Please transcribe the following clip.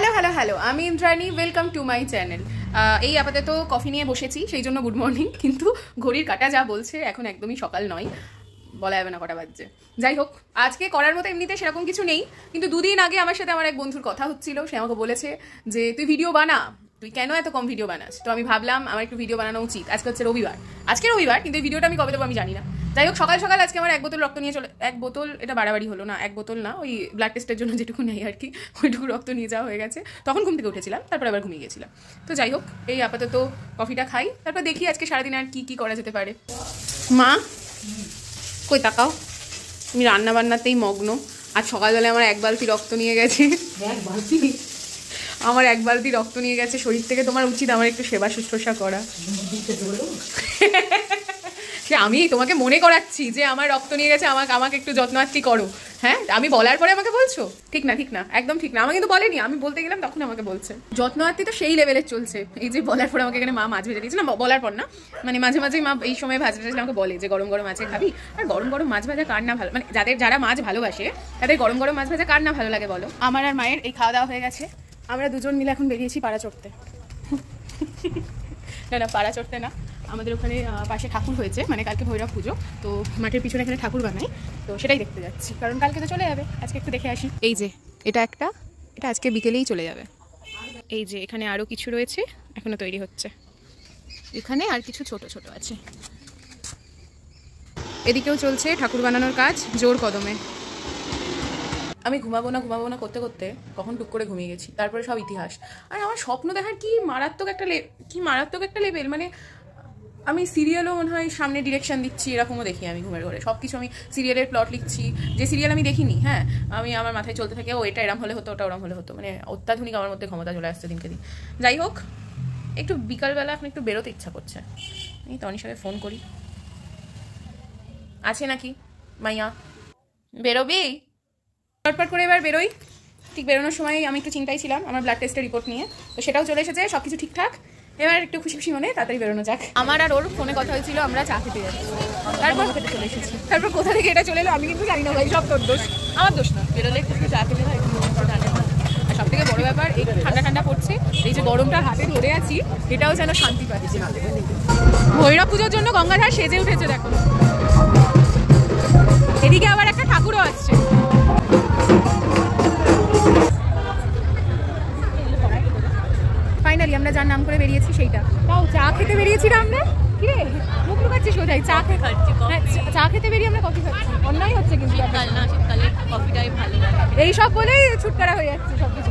Hello hello hello, আমি Indrani, welcome to my channel. এই আপাতত কফি নিয়ে বসেছি, সেই জন্য গুড মর্নিং। কিন্তু ঘড়ির কাঁটা যা বলছে এখন একদমই সকাল নয়, বলা যাবে না কটা বাজছে। যাই হোক, আজকে করার মতো এমনিতে সেরকম কিছু নেই, কিন্তু দুদিন আগে আমার সাথে আমার এক বন্ধুর কথা হচ্ছিল। সে আমাকে বলেছে যে তুই ভিডিও বানা, তুই কেন এত কম ভিডিও বানাস। তো আমি ভাবলাম আমার একটু ভিডিও বানানো উচিত। আজকে হচ্ছে রবিবার, আজকে রবিবার, কিন্তু এই ভিডিওটা আমি কবে দেবো আমি জানি না। যাই হোক, সকাল সকাল আজকে আমার এক বোতল রক্ত নিয়ে এক বোতল, এটা বাড়াবাড়ি হলো না, এক বোতল না, ওই ব্লাড টেস্টের জন্য যেটুকু নেই আর কি, ওইটুকু রক্ত নিয়ে যাওয়া হয়ে গেছে। তখন ঘুম থেকে উঠেছিলাম, তারপর আবার ঘুমিয়ে গেছিলাম। তো যাই হোক, এই আপাতত কফিটা খাই, তারপর দেখি আজকে সারাদিন আর কি কি করা যেতে পারে। মা কই তাকাও, তুমি রান্না বান্নাতেই মগ্ন। আজ সকালবেলায় আমার এক বালতি রক্ত নিয়ে গেছে। আমার এক বালতি রক্ত নিয়ে গেছে শরীর থেকে। তোমার উচিত আমার একটু সেবা শুশ্রূষা করা। সে আমি তোমাকে মনে করাচ্ছি যে আমার রক্ত নিয়ে গেছে, আমাকে একটু যত্নার্থী করো। হ্যাঁ, আমি বলার পরে আমাকে বলছো? ঠিক না, ঠিক না, একদম ঠিক না। আমাকে কিন্তু বলেনি, আমি বলতে গেলাম তখন আমাকে বলছে। যত্নার্থী তো সেই লেভেলের চলছে। এই যে বলার পরে আমাকে এখানে মা মাছ ভেজে দিয়েছে, না বলার পর না, মানে মাঝে মাঝেই মা এই সময় ভাজ ভেজে আমাকে বলে যে গরম গরম মাছে খাবি। আর গরম গরম মাছ ভাজা কার না ভালো, মানে যারা মাছ ভালোবাসে তাদের গরম গরম মাছ ভাজা কার না ভালো লাগে বলো। আমার আর মায়ের এই খাওয়া দাওয়া হয়ে গেছে, আমরা দুজন মিলে এখন বেরিয়েছি পাড়া চড়তে। না, পাড়া চড়তে না, আমাদের ওখানে পাশে ঠাকুর হয়েছে, মানে কালকে ভৈরব পুজো, তো মাঠের পিছনে এখানে ঠাকুর বানাই, তো সেটাই দেখতে যাচ্ছি, কারণ কালকে তো চলে যাবে, আজকে একটু দেখে আসি। এই যে এটা আজকে বিকেলেই চলে যাবে। এই যে এখানে আরও কিছু রয়েছে, এখনো তৈরি হচ্ছে। এখানে আর কিছু ছোট ছোট আছে। এদিকেও চলছে ঠাকুর বানানোর কাজ জোর কদমে। আমি ঘুমাবো না করতে করতে কখন টুক করে ঘুমিয়ে গেছি। তারপরে সব ইতিহাস। আর আমার স্বপ্ন দেখার কি মারাত্মক একটা লেভেল, মানে আমি সিরিয়ালও মনে হয় সামনে ডিরেকশন দিচ্ছি, এরকমও দেখি আমি ঘুমের ঘরে। সব কিছু আমি সিরিয়ালের প্লট লিখছি, যে সিরিয়াল আমি দেখিনি। হ্যাঁ, আমার মাথায় চলতে থাকে, ও এটা এরম হলে হতো, ওটা ওরম হলে হতো, মানে অত্যাধুনিক আমার মধ্যে ক্ষমতা চলে আসছে দিনকে দিন। যাই হোক, একটু বিকালবেলা এখন একটু বেরোতে ইচ্ছা করছে। এই তনিশাকে ফোন করি, আছে নাকি মাইয়া, বেরোবি? চটপট করে এবার বেরোই। ঠিক বেরোনোর সময় আমি একটু চিন্তায় ছিলাম আমার ব্লাড টেস্টের রিপোর্ট নিয়ে, তো সেটাও চলে এসেছে, সব কিছু ঠিকঠাক। এবার একটু খুশি খুশি মনে তাড়াতাড়ি বেরোনো যাক। আমার আর ওর ফোনে কথা হয়েছিল, আমরা চা খেতে যাচ্ছি, তারপর খেতে চলে এসেছি। তারপর কোথা থেকে এটা চলে এলো আমি কিন্তু জানি না ভাই, সব তোর দোষ, আমার দোষ না। বেরোলে একটু চা খেতে হয়, আর সব থেকে বড় ব্যাপার এই ঠান্ডা ঠান্ডা পড়ছে, এই যে গরমটা হাতে ধরে আছি, এটাও যেন শান্তি পাচ্ছি। ভৈরব পুজোর জন্য গঙ্গাধার সেজে উঠেছে দেখো। এদিকে আবার একটা ঠাকুরও আসছে। ফাইনালি আমরা যার নাম করে বেরিয়েছি সেইটা, তাও চা খেতে বেরিয়েছি না আমরা। কি রে মুখ লুকাচ্ছি সোজাই? চা খেতে বেরিয়ে আমরা কফি খাচ্ছি, অন্যায় হচ্ছে কিন্তু। শীতকালে কফিটাই ভালো লাগে, এইসব বলেই ছুটকারা হয়ে যাচ্ছে সবকিছু।